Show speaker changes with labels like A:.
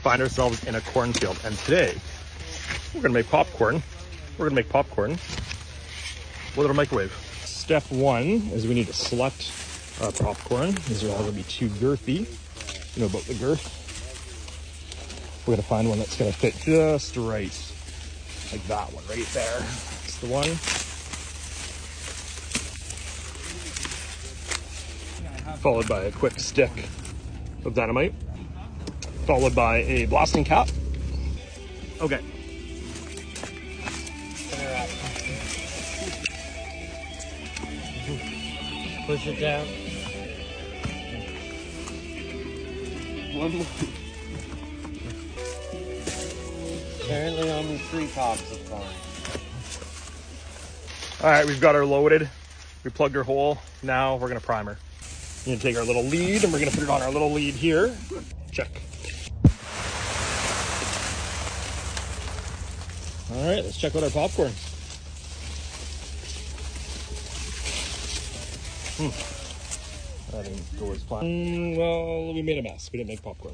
A: Find ourselves in a cornfield, and today we're gonna make popcorn. We're gonna make popcorn with our microwave. Step one is we need to select our popcorn. These are all gonna be too girthy. You know about the girth. We're gonna find one that's gonna fit just right, like that one right there. That's the one. Followed by a quick stick of dynamite, followed by a blasting cap. Okay.
B: Push it down. One more. Apparently only 3 pops of corn.
A: All right, we've got her loaded. We plugged her hole. Now we're gonna prime her. We're gonna take our little lead and we're gonna put it on our little lead here. Check. All right, let's check out our popcorn. That didn't go as planned. Well, we made a mess. We didn't make popcorn.